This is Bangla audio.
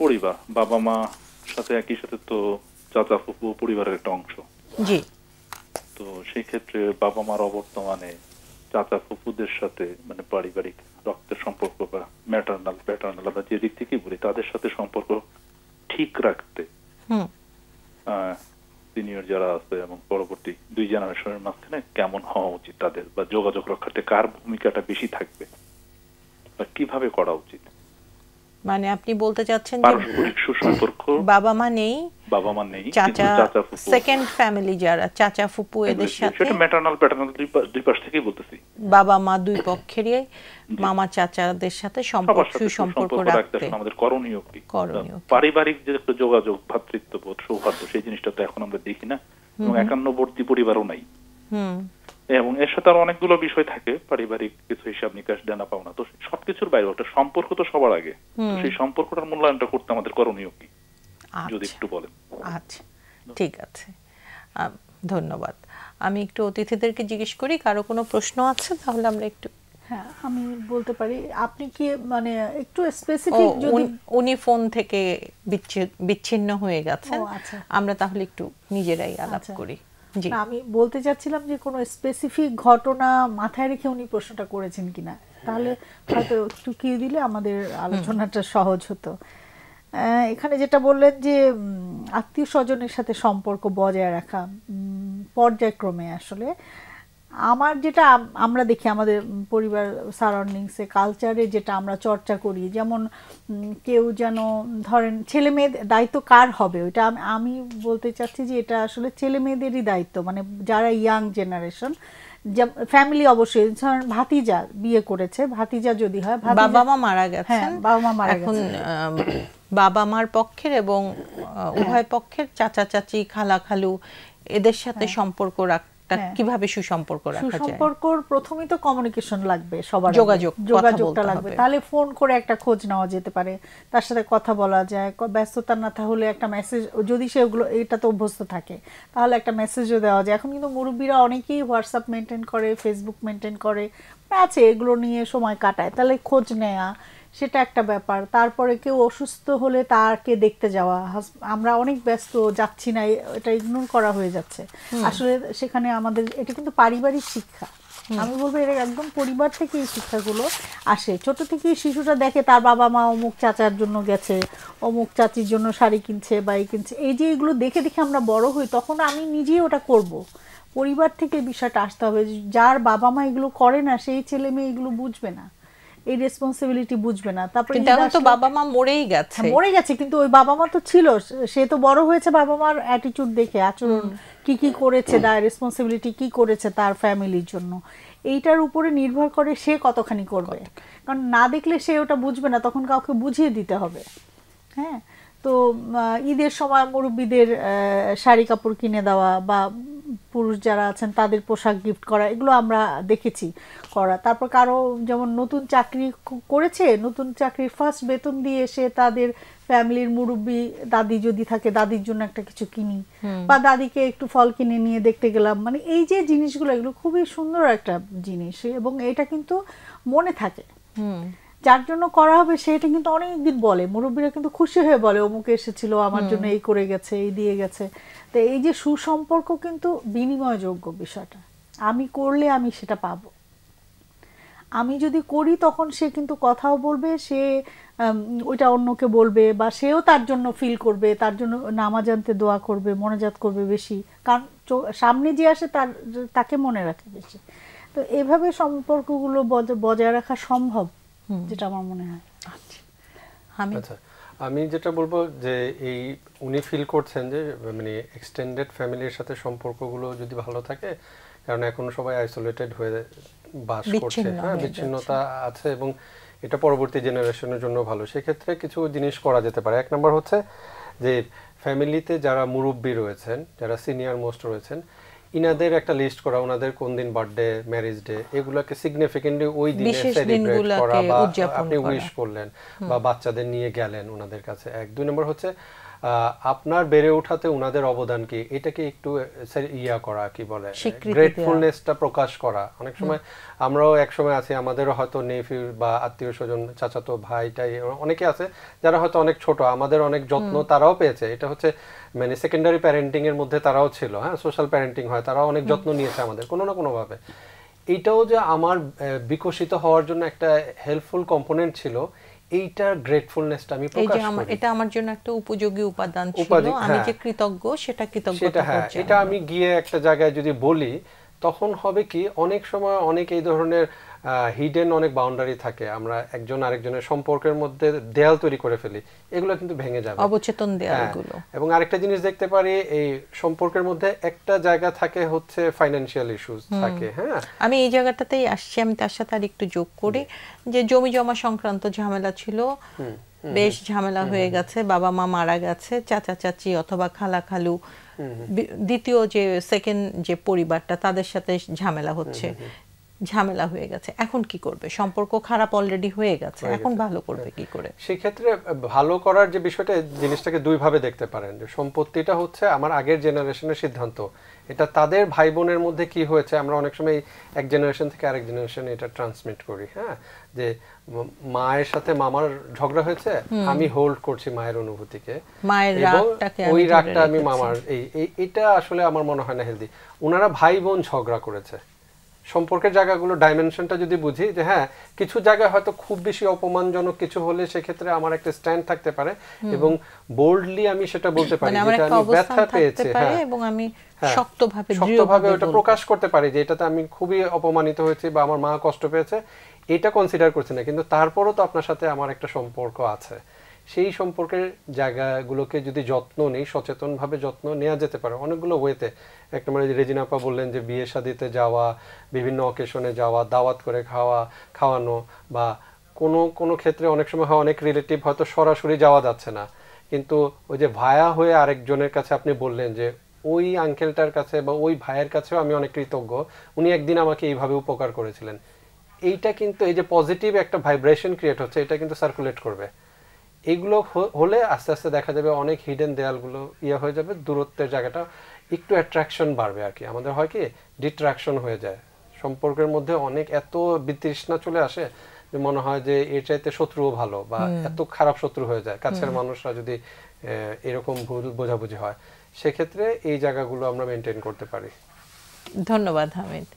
পরিবার, বাবা মা সাথে একই সাথে তো চাচা ফুফু পরিবারের একটা অংশ। জি। তো সেই ক্ষেত্রে বাবা মার অবর্তমানে চাচা ফুফুদের সাথে মানে পারিবারিক রক্তের সম্পর্ক বা ম্যাটারনাল প্যাটার্নাল আমরা যে দিক থেকেই বলি তাদের সাথে সম্পর্ক ঠিক রাখতে সিনিয়র যারা আছে এবং পরবর্তী দুই জেনারেশনের মাঝখানে কেমন হওয়া উচিত তাদের, বা যোগাযোগ রক্ষাতে কার ভূমিকাটা বেশি থাকবে বা কিভাবে করা উচিত? মানে আপনি বলতে চাচ্ছেন যে সুসম্পর্ক বাবা মা নেই, চাচা ফুফু, সেকেন্ড ফ্যামিলি যারা চাচা ফুপু এদের সাথে, সেটা ম্যাটারনাল প্যাটার্নাল দুই পাশ থেকেই বলতেছি, বাবা মা দুই পক্ষেরই মামা চাচাদের সাথে সুসম্পর্ক রাখতে আমাদের করণীয় কি? পারিবারিক যে একটা যোগাযোগ, ভ্রাতৃত্ববোধ, সৌহার্দ্য, সেই জিনিসটা তো এখন আমরা দেখি না, এবং একান্নবর্তী পরিবারও নাই। এবং এর সাথে আরো অনেকগুলো বিষয় থাকে, পারিবারিক কিছু হিসাব নিকাশ, দেনা পাওনা, তো সবকিছুর বাইরে একটা সম্পর্ক তো সবার আগে। সেই সম্পর্কটার মূল্যায়নটা করতে আমাদের করণীয় কি যদি একটু বলেন। আচ্ছা, ঠিক আছে, ধন্যবাদ। আমি একটু অতিথিদেরকে জিজ্ঞেস করি কারো কোনো প্রশ্ন আছে, তাহলে আমরা একটু। হ্যাঁ, আমি বলতে পারি। আপনি কি মানে একটু স্পেসিফিক যদি, উনি ফোন থেকে বিচ্ছিন্ন হয়ে গেছেন, আমরা তাহলে একটু নিজেরাই আলাপ করি। আমি বলতে চাচ্ছিলাম যে কোনো স্পেসিফিক ঘটনা মাথায় রেখে উনি প্রশ্নটা করেছেন কিনা, তাহলে হয়তো একটু কি দিলে আমাদের আলোচনাটা সহজ হতো। এখানে যেটা বললেন যে আত্মীয় স্বজনের সাথে সম্পর্ক বজায় রাখা পর্যায়ক্রমে, আসলে আমার যেটা আমরা দেখি আমাদের পরিবার সারাউন্ডিংসে কালচারে যেটা আমরা চর্চা করি, যেমন কেউ যেন ধরেন ছেলে মেয়ের দায়িত্ব কার হবে, ওইটা আমি বলতে চাচ্ছি যে এটা আসলে ছেলে মেয়েদেরই দায়িত্ব, মানে যারা ইয়াং জেনারেশন, ফ্যামিলি অবশ্যই। ধরেন ভাতিজা বিয়ে করেছে, ভাতিজা যদি হয়, বাবা মা মারা গেছেন, বাবা মা মারা গেছেন, বাবা মার পক্ষের এবং উভয় পক্ষের চাচা চাচি খালা খালু এদের সাথে সম্পর্ক কিভাবে সুসম্পর্ক রাখা যায়? সুসম্পর্কর প্রথমেই তো কমিউনিকেশন লাগবে, সবার যোগাযোগটা লাগবে। তাহলে ফোন করে একটা খোঁজ নেওয়া যেতে পারে, তার সাথে কথা বলা যায়, ব্যস্ততা না থাকলে একটা মেসেজ, যদি সেগুলো এটাতে অভ্যস্ত থাকে তাহলে একটা মেসেজও দেওয়া যায়। এখন কিন্তু মুরব্বীরা অনেকেই হোয়াটসঅ্যাপ মেনটেন করে, ফেসবুক মেনটেন করে, আছে, এগুলো নিয়ে সময় কাটায়, তাহলে খোঁজ নেওয়া সেটা একটা ব্যাপার। তারপরে কেউ অসুস্থ হলে তাকে দেখতে যাওয়া, আমরা অনেক ব্যস্ত যাচ্ছি না, এটা ইগনোর করা হয়ে যাচ্ছে আসলে। সেখানে আমাদের এটা কিন্তু পারিবারিক শিক্ষা, আমি বলবো এটা একদম পরিবার থেকে এই শিক্ষাগুলো আসে। ছোট থেকেই শিশুটা দেখে তার বাবা মা অমুক চাচার জন্য গেছে, অমুক চাচির জন্য শাড়ি কিনছে বা এই কিনছে, এই যে এগুলো দেখে দেখে আমরা বড় হই, তখন আমি নিজেই ওটা করব। পরিবার থেকে বিষয়টা আসতে হবে, যার বাবা মা এগুলো করে না সেই ছেলে মেয়ে এগুলো বুঝবে না, এই রেসপন্সিবিলিটি বুঝবে না। তারপরে তো বাবা মা মরেই গেছে, কিন্তু ওই বাবা মা তো ছিল, সে তো বড় হয়েছে বাবা মার অ্যাটিটিউড দেখে, আচরণ কি করেছে, দায় রেসপন্সিবিলিটি কি করেছে তার ফ্যামিলির জন্য, এইটার উপরে নির্ভর করে সে কতখানি করবে। কারণ না দেখলে সে ওটা বুঝবে না, তখন কাউকে বুঝিয়ে দিতে হবে। হ্যাঁ, তো ঈদের সময় মুরব্বীদের শাড়ি কাপড় কিনে দেওয়া বা পুরুষ যারা আছেন তাদের পোশাক গিফট করা, এগুলো আমরা দেখেছি করা। তারপর কারো যেমন নতুন চাকরি করেছে, নতুন চাকরির ফার্স্ট বেতন দিয়ে সে তাদের ফ্যামিলির মুরব্বী দাদি যদি থাকে দাদির জন্য একটা কিছু কিনি, বা দাদিকে একটু ফল কিনে নিয়ে দেখতে গেলাম, মানে এই যে জিনিসগুলো এগুলো খুবই সুন্দর একটা জিনিস, এবং এটা কিন্তু মনে থাকে। যার জন্য করা হবে সেটা কিন্তু অনেকদিন বলে, মুরব্বীরা কিন্তু খুশি হয়ে বলে অমুকে এসেছিল আমার জন্য, এই করে গেছে, এই দিয়ে গেছে। তো এই যে সুসম্পর্ক কিন্তু বিনিময়যোগ্য বিষয়টা, আমি করলে আমি সেটা পাবো, আমি যদি করি তখন সে কিন্তু কথাও বলবে, সে ওইটা অন্যকে বলবে, বা সেও তার জন্য ফিল করবে, তার জন্য নামাজ আনতে দোয়া করবে, মনোজাত করবে বেশি, কারণ সামনে যে আসে তাকে মনে রাখে বেশি। তো এভাবে সম্পর্কগুলো বজায় রাখা সম্ভব, যেটা আমার মনে হয়। আচ্ছা, আমি যেটা বলবো যে এই উনি ফিল করছেন যে মানে এক্সটেন্ডেড ফ্যামিলির সাথে সম্পর্কগুলো যদি ভালো থাকে, কারণ এখন সবাই আইসোলেটেড হয়ে বাস করছে, হ্যাঁ, বিচ্ছিন্নতা আছে, এবং এটা পরবর্তী জেনারেশনের জন্য ভালো। সেক্ষেত্রে কিছু জিনিস করা যেতে পারে। এক নম্বর হচ্ছে যে ফ্যামিলিতে যারা মুরব্বী রয়েছেন, যারা সিনিয়র মোস্ট রয়েছেন, ইনাদের একটা লিস্ট করা, ওনাদের কোন দিন বার্থডে, ম্যারেজ ডে, এগুলোকে সিগনিফিকেন্টলি ওই দিনে সেলিব্রেট করা, বা আপনি উইশ করলেন বা বাচ্চাদের নিয়ে গেলেন ওনাদের কাছে। এক। দুই নম্বর হচ্ছে আপনার বেড়ে ওঠাতে উনাদের অবদান কি, এটাকে একটু করা, কি বলে, গ্রেটফুলনেসটা প্রকাশ করা। অনেক সময় আমরাও এক সময় আছি, আমাদেরও হয়তো নেফিউ বা আত্মীয় স্বজন, চাচাতো ভাইটাই অনেকে আছে যারা হয়তো অনেক ছোট, আমাদের অনেক যত্ন তারাও পেয়েছে। এটা হচ্ছে মানে সেকেন্ডারি প্যারেন্টিং এর মধ্যে তারাও ছিল, হ্যাঁ, সোশ্যাল প্যারেন্টিং হয়, তারাও অনেক যত্ন নিয়েছে আমাদের কোনো না কোনো ভাবে। এইটাও যে আমার বিকশিত হওয়ার জন্য একটা হেল্পফুল কম্পোনেন্ট ছিল, এইটার গ্রেটফুলনেসটা আমি প্রকাশ করি। এটা আমার জন্য একটা উপযোগী উপাদান ছিল, আমি যে কৃতজ্ঞ সেটা কৃতজ্ঞতা করছি। এটা আমি গিয়ে একটা জায়গায় যদি বলি, তখন হবে কি, অনেক সময় অনেক এই ধরনের হিডেন অনেক বাউন্ডারি থাকে, আমরা একজন আরেকজনের সম্পর্কের মধ্যে দেয়াল তৈরি করে ফেলি, এগুলো কিন্তু ভেঙে যাবে, অবচেতন দেয়ালগুলো। এবং আরেকটা জিনিস দেখতে পারি, এই সম্পর্কের মধ্যে একটা জায়গা থাকে হচ্ছে ফাইন্যান্সিয়াল ইস্যুস থাকে। হ্যাঁ, আমি এই জায়গাটাতেই আসছি, আমি তার সাথে আর একটু যোগ করি যে জমি জমা সংক্রান্ত ঝামেলা ছিল, বেশ ঝামেলা হয়ে গেছে, বাবা মা মারা গেছে, চাচা চাচি অথবা খালা খালু, দ্বিতীয় যে সেকেন্ড যে পরিবারটা, তাদের সাথে ঝামেলা হচ্ছে, ঝামেলা হয়ে গেছে, এখন কি করবে? সম্পর্ক খারাপ অলরেডি হয়ে গেছে, এখন ভালো করবে কি করে? সেই ক্ষেত্রে ভালো করার যে বিষয়টা, জিনিসটাকে দুই ভাবে দেখতে পারেন, যে সম্পত্তিটা হচ্ছে আমার আগের জেনারেশনের সিদ্ধান্ত, এটা তাদের ভাই বোনের মধ্যে কি হয়েছে, আমরা অনেক সময় এক জেনারেশন থেকে আরেক জেনারেশনে এটা ট্রান্সমিট করি। হ্যাঁ, যে মায়ের সাথে মামার ঝগড়া হয়েছে, আমি হোল্ড করছি মায়ের অনুভূতিকে, ওই রাগটা আমি মামার, এটা আসলে আমার মনে হয় না হেলদি। ওনারা ভাই বোন ঝগড়া করেছে, সম্পর্কের জায়গাগুলো ডাইমেনশনটা যদি বুঝি, যে হ্যাঁ, কিছু জায়গায় হয়তো খুব বেশি অপমানজনক কিছু হলে সেক্ষেত্রে আমার একটা স্ট্যান্ড থাকতে পারে, এবং বোল্ডলি আমি সেটা বলতে পারি যেটা আমি ব্যথা পেয়েছি, হ্যাঁ, এবং আমি শক্তভাবে ওটা প্রকাশ করতে পারি যে এটাতে আমি খুবই অপমানিত হয়েছি বা আমার মা কষ্ট পেয়েছে, এটা কনসিডার করছি না, কিন্তু তারপরও তো আপনার সাথে আমার একটা সম্পর্ক আছে। সেই সম্পর্কের জায়গাগুলোকে যদি যত্ন নেই, সচেতনভাবে যত্ন নেওয়া যেতে পারে অনেকগুলো ওয়েতে। একটা মানে রেজিনা আপা বললেন যে বিয়ে শাদিতে যাওয়া, বিভিন্ন অকেশনে যাওয়া, দাওয়াত করে খাওয়ানো, বা কোনো ক্ষেত্রে অনেক সময় হয় অনেক রিলেটিভ হয়তো সরাসরি যাওয়া যাচ্ছে না, কিন্তু ওই যে ভায়া হয়ে আরেকজনের কাছে আপনি বললেন যে ওই আঙ্কেলটার কাছে বা ওই ভাইয়ের কাছেও আমি অনেক কৃতজ্ঞ, উনি একদিন আমাকে এইভাবে উপকার করেছিলেন। এইটা কিন্তু এই যে পজিটিভ একটা ভাইব্রেশন ক্রিয়েট হচ্ছে, এটা কিন্তু সার্কুলেট করবে। এইগুলো হলে আস্তে আস্তে দেখা যাবে অনেক হিডেন দেয়ালগুলো হয়ে যাবে, দূরত্বের জায়গাটা একটু অ্যাট্রাকশন বাড়বে আর কি। আমাদের হয় কি, ডিট্রাকশন হয়ে যায় সম্পর্কের মধ্যে, অনেক এত বিতৃষ্ণা চলে আসে যে মনে হয় যে এর চাইতে শত্রুও ভালো, বা এত খারাপ শত্রু হয়ে যায় কাছের মানুষরা যদি এরকম ভুল বোঝাবুঝি হয়। সেক্ষেত্রে এই জায়গাগুলো আমরা মেনটেন করতে পারি। ধন্যবাদ হামিদ।